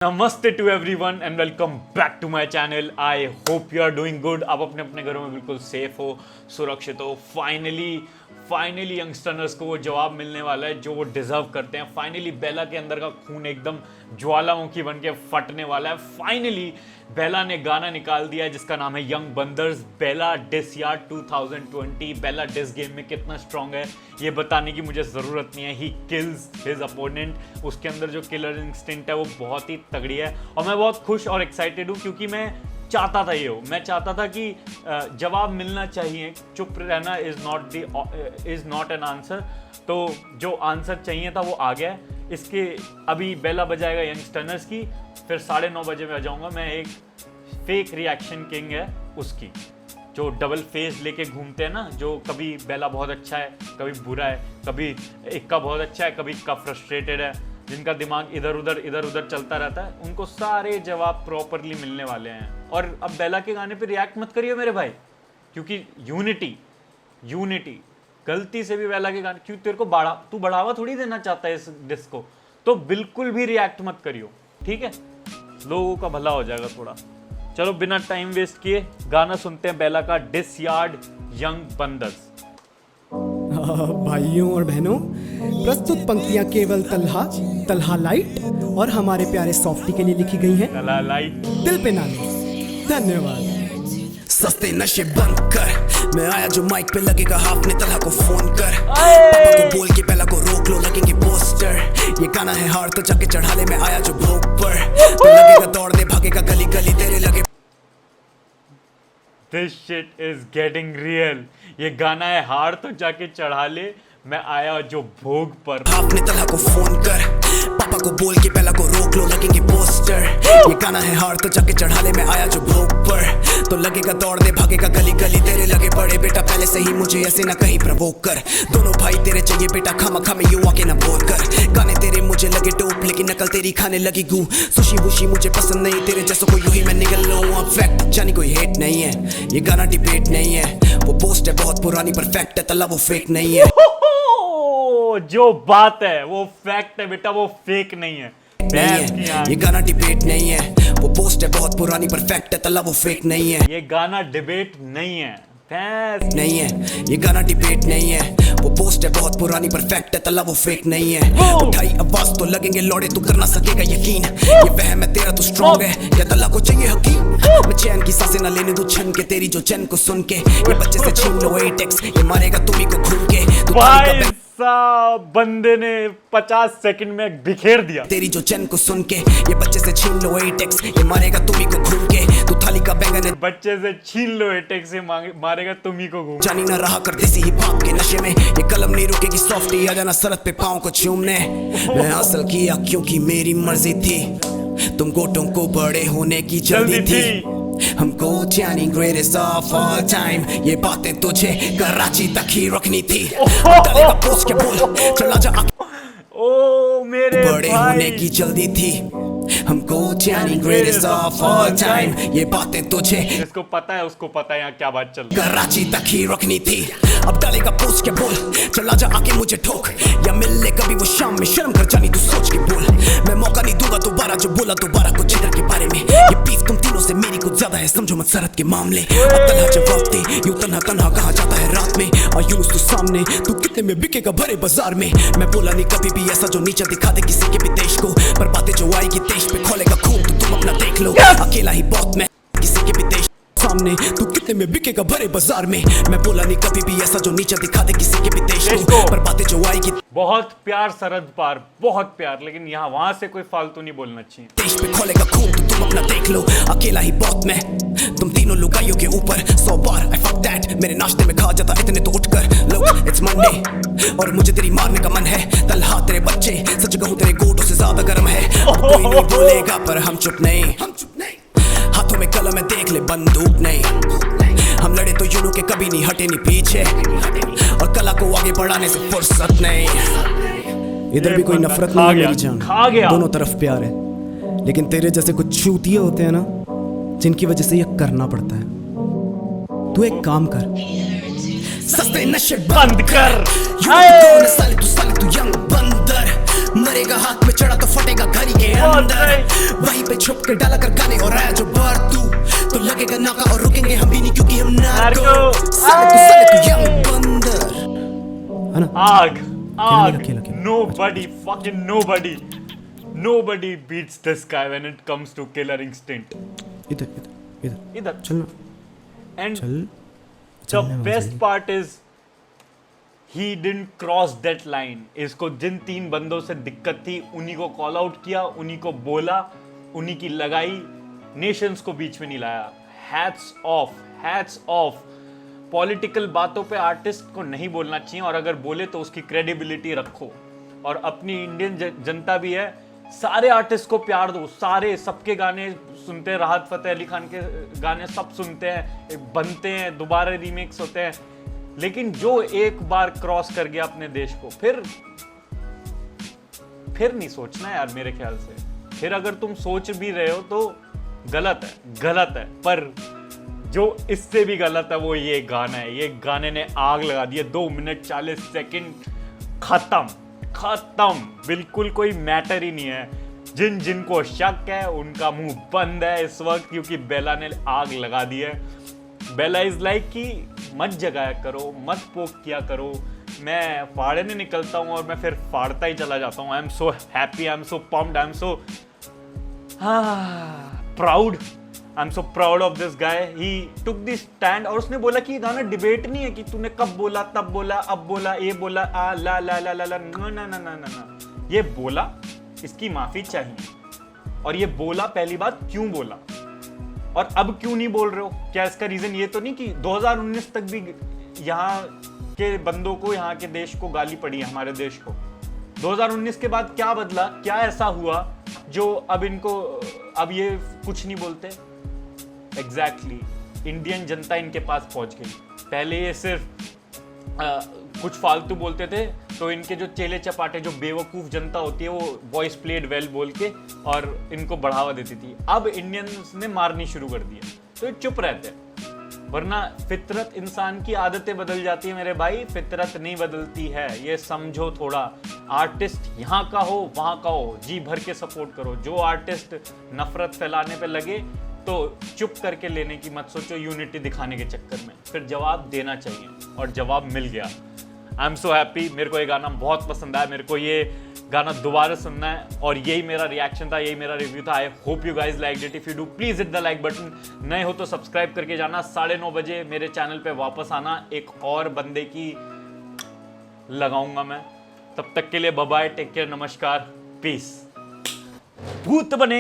नमस्ते to everyone and welcome back to my channel. I hope you are doing good. आप अपने अपने घरों में बिल्कुल सेफ हो, सुरक्षित हो। फाइनली यंगस्टर्स को वो जवाब मिलने वाला है जो वो डिजर्व करते हैं। फाइनली बेला के अंदर का खून एकदम ज्वालामुखी बन के फटने वाला है। फाइनली बेला ने गाना निकाल दिया है जिसका नाम है यंग बंदर्स। बेला डिस यार 2020। बेला डिस गेम में कितना स्ट्रांग है ये बताने की मुझे ज़रूरत नहीं है। He kills his opponent. उसके अंदर जो किलर इंस्टिंक्ट है वो बहुत ही तगड़ी है और मैं बहुत खुश और एक्साइटेड हूँ क्योंकि मैं चाहता था ये हो। मैं चाहता था कि जवाब मिलना चाहिए, चुप रहना इज़ नॉट एन आंसर। तो जो आंसर चाहिए था वो आ गया। इसके अभी बेला बजाएगा यंगस्टर्स की, फिर 9:30 बजे मैं जाऊँगा। मैं एक फेक रिएक्शन किंग है उसकी, जो डबल फेस लेके घूमते हैं ना, जो कभी बेला बहुत अच्छा है, कभी बुरा है, कभी इक्का बहुत अच्छा है, कभी इक्का फ्रस्ट्रेटेड है, जिनका दिमाग इधर उधर चलता रहता है, उनको सारे जवाब प्रॉपरली मिलने वाले हैं। और अब बेला के गाने पे रिएक्ट मत करियो मेरे भाई, क्योंकि यूनिटी गलती से भी बेला के गाने, क्यों तेरे को तू बढ़ावा थोड़ी देना चाहता है इस डिस्क को, तो बिल्कुल भी रिएक्ट मत करियो, ठीक है? लोगों का भला हो जाएगा थोड़ा। चलो बिना टाइम वेस्ट किए गाना सुनते हैं बेला का, डिस यार्ड यंग बंदर्स। भाइयों और बहनों, प्रस्तुत पंक्तियां केवल तलहा लाइट और हमारे प्यारे सॉफ्टी के लिए लिखी गई हैं। तलहा लाइट दिल पे ना ले। धन्यवाद। सस्ते नशे बंद कर, मैं आया जो माइक पे लगेगा हाफ ने तलहा को फोन कर। पापा को बोल के बेला को रोक लो, लगेंगे पोस्टर। ये गाना है हार तो जाके चढ़ा ले, मैं आया जो ब्रोक पर। तो लगेगा दौड़ने भागेगा गली गली तेरे लगे। This shit is getting real। ये गाना है हार तो जाके चढ़ा ले, मैं आया जो भोग पर। आपने तलहा को फोन कर, पापा को बोल के बेला को रोक लो, लगेंगे पोस्टर। ये गाना है हार तो जाके चढ़ा ले, मैं आया जो भोग पर। तो लगेगा दौड़ने भागेगा गली गली तेरे लगे बड़े। बेटा पहले से ही मुझे ऐसे ना कहीं प्रवोक कर। दोनों भाई तेरे चाहिए बेटा, खामा में यूं आके ना बोल कर। गाने तेरे मुझे लगे डोप, लेकिन नकल तेरी खाने लगी गू। सुशी वुशी मुझे पसंद नहीं, तेरे जैसो को यूं ही मैं निकल लूं। अब फैक्ट जानी कोई हेट नहीं है, ये गाना डिबेट नहीं है। वो पोस्ट है बहुत पुरानी पर फैक्ट है, तला वो फेक नहीं है। जो बात है वो फैक्ट है बेटा, वो फेक नहीं है। ये गाना डिबेट नहीं है। वो पोस्ट है बहुत पुरानी पर फैक्ट है, तला वो फेक नहीं है। ये गाना डिबेट नहीं है, नहीं है। ये गाना डिबेट नहीं है। वो पोस्ट है बहुत पुरानी पर फैक्ट है, तला वो फेक नहीं है। उठाई आवाज तो लगेंगे लौड़े, तू कर ना सकेगा यकीन। ये वहम है तेरा, तू स्ट्रॉन्ग है या तला को चाहिए हकीम। मैं चैन की सांसें ना लेने दूं छन के, तेरी जो चैन को सुन के। ये बच्चे से छीन लो 8x, ये मारेगा तुम्ही को घूम के। तू बंदे ने 50 सेकंड में बिखेर दिया। तेरी जो चैन को सुन के, ये बच्चे से छीन लो 8x, ये मारेगा तुम्ही को घूम के। तू थाली का बैंगन है, बच्चे से छीन लो 8x, से मारेगा तुम्ही को घूम। जानी ना रहा कर देसी हिप हॉप के नशे में, ये कलम नहीं रुकेगी सॉफ्टी। आ जाना सरहद पे पाँव को चूमने। मैं हासिल किया क्योंकि मेरी मर्जी थी, तुम गोटों को बड़े होने की जल्दी थी। हमको जानी ग्रेटेस्ट ऑफ ऑल टाइम, ये बातें तुझे कराची तक ही रखनी थी। डालेगा पोस्ट के बोल, चला जा ओ मेरे बड़े होने की जल्दी थी। हमको जानी ग्रेटेस्ट ऑफ ऑल टाइम, ये बातें तुझे जिसको पता है उसको पता है यहाँ क्या बात चल रही है। कराची तक ही रखनी थी। अब डालेगा पोस्ट के बोल, चला जा आके मुझे ठोक, या मिल ले कभी वो शाम में। शर्म कर जानी तू सोच के बोल, मैं मौका नहीं दूंगा दोबारा। जो बोला दोबारा कुछ इधर के बारे में, ये बीफ तुम तीनों से मेरी कुछ ज्यादा है, समझो मत सरहद के मामले। अब तन्हा जवाब दे, यूं तन्हा कहाँ जाता है रात में। आयूस तू सामने, तू कितने में बिकेगा भरे बाजार में। मैं बोला नहीं कभी भी ऐसा जो नीचा दिखा दे किसी के भी देश को, पर बातें जो आएगी देश पे खोलेगा खून, तो तुम अपना देख लो। अकेला ही बहुत मैं किसी के भी देश सामने, तू कितने में बिकेगा भरे बाजार में। मैं बोला नहीं कभी भी ऐसा जो नीचा दिखा दे किसी के भी देश को, पर बातें जो आएगी। बहुत प्यार सरहद पार, बहुत प्यार, लेकिन यहाँ वहां से कोई फालतू नहीं बोलना चाहिए। देश पे खोलेगा खून, तो तुम अपना देख लो। अकेला ही बहुत मैं, तुम तीनों लुगाइयों के ऊपर 100 बार आई फक दैट। मेरे नाश्ते में खा जाता इतने तो उठकर लोग, इट्स मंडे और मुझे तेरी मारने का मन है। तलहा तेरे बच्चे सच कहूं तेरे गोटों से ज्यादा गर्म है। कोई नहीं बोलेगा पर हम चुप नहीं। हाथों में कलम है देख ले, बंदूक नहीं। हम लड़े तो यूं के कभी नहीं हटे नहीं पीछे, और कला को आगे बढ़ाने से फुर्सत नहीं। इधर भी कोई नफरत नहीं है मेरी जान, दोनों तरफ प्यार है। लेकिन तेरे जैसे कुछ चूतिए होते हैं ना, जिनकी वजह से ये करना पड़ता है। तू एक काम कर, सस्ते नशे बंद कर। तू यंग बंदर, मरे लड़ेगा हाथ में चढ़ा तो फटेगा घड़ी के अंदर, वहीं पे छुप के डाला कर गाने और आया जो बार तू तो लगेगा नाका और रुकेंगे हम भी नहीं क्योंकि हम नार्को साले तू यंग बंदर है ना? आग आग खेलो। nobody fucking nobody beats this guy when it comes to killer instinct. इधर इधर चलना, and चल the चलने वाला best जल्दी। part is he didn't cross that line. इसको जिन 3 बंदों से दिक्कत थी उन्हीं को कॉल आउट किया, उन्हीं को बोला, उन्हीं की लगाई, नेशंस को बीच में नहीं लाया। Hats off. पॉलिटिकल बातों पे आर्टिस्ट को नहीं बोलना चाहिए, और अगर बोले तो उसकी क्रेडिबिलिटी रखो। और अपनी इंडियन जनता भी है, सारे आर्टिस्ट को प्यार दो, सारे सबके गाने सुनते हैं, राहत फतेह अली खान के गाने सब सुनते हैं, बनते हैं, दोबारा रीमेक्स होते हैं, लेकिन जो एक बार क्रॉस कर गया अपने देश को, फिर नहीं सोचना यार मेरे ख्याल से। फिर अगर तुम सोच भी रहे हो तो गलत है। पर जो इससे भी गलत है वो ये गाना है। ये गाने ने आग लगा दी है। 2 मिनट 40 सेकंड खत्म, बिल्कुल कोई मैटर ही नहीं है। जिनको शक है उनका मुंह बंद है इस वक्त, क्योंकि बेला ने आग लगा दी है। बेला इज लाइक कि मत जगाया करो, मत पोक किया करो। मैं फाड़ने निकलता हूँ और मैं फिर फाड़ता ही चला जाता हूँ। I am so happy, I am so pumped, I am so proud, I am so proud of this guy. He took this stand, और उसने बोला कि ये गाना डिबेट नहीं है कि तूने कब बोला, तब बोला, अब बोला, ये बोला, आ ला ला ला ला ला, ना। ये बोला, इसकी माफी चाहिए। और ये बोला, पहली बात क्यों बोला और अब क्यों नहीं बोल रहे हो? क्या इसका रीजन ये तो नहीं कि 2019 तक भी यहाँ के बंदों को, यहाँ के देश को गाली पड़ी है, हमारे देश को? 2019 के बाद क्या बदला? क्या ऐसा हुआ जो अब इनको, अब ये कुछ नहीं बोलते? एग्जैक्टली, इंडियन जनता इनके पास पहुंच गई। पहले ये सिर्फ कुछ फालतू बोलते थे, तो इनके जो चेले चपाटे, जो बेवकूफ जनता होती है, वो वॉइस प्लेड वेल बोल के और इनको बढ़ावा देती थी। अब इंडियंस ने मारनी शुरू कर दी है, तो ये चुप रहते हैं। वरना फितरत, इंसान की आदतें बदल जाती है मेरे भाई, फितरत नहीं बदलती है। ये समझो थोड़ा। आर्टिस्ट यहाँ का हो, वहाँ का हो, जी भर के सपोर्ट करो। जो आर्टिस्ट नफरत फैलाने पे लगे तो चुप करके लेने की मत सोचो, यूनिटी दिखाने के चक्कर में। फिर जवाब देना चाहिए, और जवाब मिल गया। I am so happy. मेरे को ये गाना बहुत पसंद आया, मेरे को ये गाना दोबारा सुनना है, और यही मेरा रिएक्शन था, यही मेरा रिव्यू था। आई hope you guys liked it. If you do please hit the like button. नए हो तो सब्सक्राइब करके जाना। 9:30 बजे मेरे चैनल पे वापस आना, एक और बंदे की लगाऊंगा मैं। तब तक के लिए बाय बाय, टेक केयर, नमस्कार, पीस। भूत बने